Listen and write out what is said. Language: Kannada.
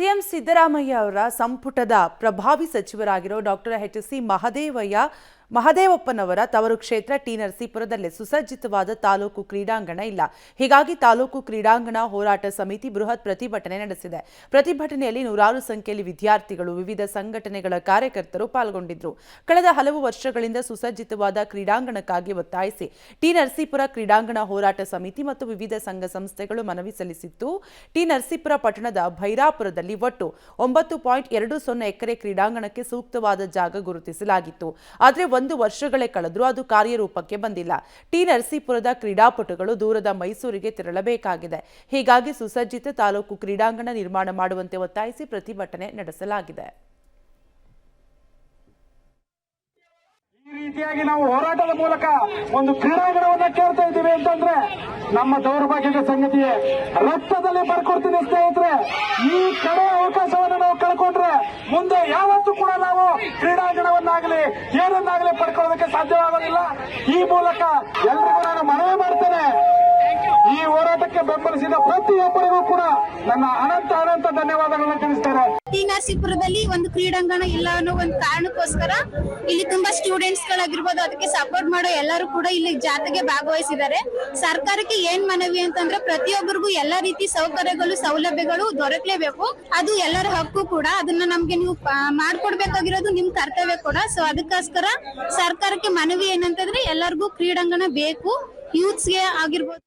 ಸಿಎಂ ಸಿದ್ದರಾಮಯ್ಯ ಅವರ ಸಂಪುಟದ ಪ್ರಭಾವಿ ಸಚಿವರಾಗಿರೋ ಡಾಕ್ಟರ್ ಎಚ್.ಸಿ. ಮಹದೇವಪ್ಪನವರ ತವರು ಕ್ಷೇತ್ರ ಟಿ ನರಸೀಪುರದಲ್ಲಿ ಸುಸಜ್ಜಿತವಾದ ತಾಲೂಕು ಕ್ರೀಡಾಂಗಣ ಇಲ್ಲ. ಹೀಗಾಗಿ ತಾಲೂಕು ಕ್ರೀಡಾಂಗಣ ಹೋರಾಟ ಸಮಿತಿ ಬೃಹತ್ ಪ್ರತಿಭಟನೆ ನಡೆಸಿದೆ. ಪ್ರತಿಭಟನೆಯಲ್ಲಿ ನೂರಾರು ಸಂಖ್ಯೆಯಲ್ಲಿ ವಿದ್ಯಾರ್ಥಿಗಳು, ವಿವಿಧ ಸಂಘಟನೆಗಳ ಕಾರ್ಯಕರ್ತರು ಪಾಲ್ಗೊಂಡಿದ್ದರು. ಕಳೆದ ಹಲವು ವರ್ಷಗಳಿಂದ ಸುಸಜ್ಜಿತವಾದ ಕ್ರೀಡಾಂಗಣಕ್ಕಾಗಿ ಒತ್ತಾಯಿಸಿ ಟಿ ನರಸೀಪುರ ಕ್ರೀಡಾಂಗಣ ಹೋರಾಟ ಸಮಿತಿ ಮತ್ತು ವಿವಿಧ ಸಂಘ ಸಂಸ್ಥೆಗಳು ಮನವಿ ಸಲ್ಲಿಸಿತ್ತು. ಟಿ ನರಸೀಪುರ ಪಟ್ಟಣದ ಭೈರಾಪುರದಲ್ಲಿ ಒಟ್ಟು 9.20 ಎಕರೆ ಕ್ರೀಡಾಂಗಣಕ್ಕೆ ಸೂಕ್ತವಾದ ಜಾಗ ಗುರುತಿಸಲಾಗಿತ್ತು. ಆದರೆ 1 ವರ್ಷಗಳೇ ಕಳೆದರೂ ಅದು ಕಾರ್ಯರೂಪಕ್ಕೆ ಬಂದಿಲ್ಲ. ಟಿ ನರಸೀಪುರದ ಕ್ರೀಡಾಪಟುಗಳು ದೂರದ ಮೈಸೂರಿಗೆ ತೆರಳಬೇಕಾಗಿದೆ. ಹೀಗಾಗಿ ಸುಸಜ್ಜಿತ ತಾಲೂಕು ಕ್ರೀಡಾಂಗಣ ನಿರ್ಮಾಣ ಮಾಡುವಂತೆ ಒತ್ತಾಯಿಸಿ ಪ್ರತಿಭಟನೆ ನಡೆಸಲಾಗಿದೆ. ಈ ರೀತಿಯಾಗಿ ನಾವು ಹೋರಾಟದ ಮೂಲಕ ಒಂದು ಕ್ರೀಡಾಂಗಣವನ್ನ ಕೇಳ್ತಾ ಇದ್ದೀವಿ ಅಂತಂದ್ರೆ ನಮ್ಮ ದೌರ್ಭಾಗ್ಯದ ಸಂಗತಿಯೇ. ರಕ್ತದಲ್ಲಿ ಬರ್ಕೊಡ್ತೀನಿ ಸ್ನೇಹಿತರೆ, ಈ ಕಡೆ ಅವಕಾಶವನ್ನು ನಾವು ಕಳ್ಕೊಂಡ್ರೆ ಮುಂದೆ ಯಾವತ್ತೂ ಕೂಡ ನಾವು ಕ್ರೀಡಾಂಗಣವನ್ನಾಗಲಿ ಏನನ್ನಾಗಲಿ ಪಡ್ಕೊಳ್ಳೋದಕ್ಕೆ ಸಾಧ್ಯವಾಗೋದಿಲ್ಲ. ಈ ಮೂಲಕ ಎಲ್ರಿಗೂ ನಾನು ಮನವಿ ಮಾಡ್ತೇನೆ, ಈ ಹೋರಾಟಕ್ಕೆ ಬೆಂಬಲಿಸಿದ ಪ್ರತಿಯೊಬ್ಬರಿಗೂ ಕೂಡ ನನ್ನ ಅನಂತ ಧನ್ಯವಾದಗಳನ್ನು ತಿಳಿಸ್ತೇನೆ. ಟಿ ನರಸೀಪುರದಲ್ಲಿ ಒಂದು ಕ್ರೀಡಾಂಗಣ ಇಲ್ಲ ಅನ್ನೋ ಒಂದು ಕಾರಣಕ್ಕೋಸ್ಕರ ಇಲ್ಲಿ ತುಂಬಾ ಸ್ಟೂಡೆಂಟ್ಸ್ ಗಳಾಗಿರ್ಬೋದು, ಅದಕ್ಕೆ ಸಪೋರ್ಟ್ ಮಾಡೋ ಎಲ್ಲರೂ ಕೂಡ ಇಲ್ಲಿ ಜಾಥಾಗೆ ಭಾಗವಹಿಸಿದ್ದಾರೆ. ಸರ್ಕಾರಕ್ಕೆ ಏನ್ ಮನವಿ ಅಂತಂದ್ರೆ ಪ್ರತಿಯೊಬ್ಬರಿಗೂ ಎಲ್ಲಾ ರೀತಿ ಸೌಕರ್ಯಗಳು, ಸೌಲಭ್ಯಗಳು ದೊರಕಲೇಬೇಕು. ಅದು ಎಲ್ಲರ ಹಕ್ಕು ಕೂಡ. ಅದನ್ನ ನಮ್ಗೆ ನೀವು ಮಾಡ್ಕೊಡ್ಬೇಕಾಗಿರೋದು ನಿಮ್ ಕರ್ತವ್ಯ ಕೂಡ. ಸೊ ಅದಕ್ಕೋಸ್ಕರ ಸರ್ಕಾರಕ್ಕೆ ಮನವಿ ಏನಂತಂದ್ರೆ ಎಲ್ಲರಿಗೂ ಕ್ರೀಡಾಂಗಣ ಬೇಕು. ಯೂತ್ಸ್ಗೆ ಆಗಿರ್ಬೋದು.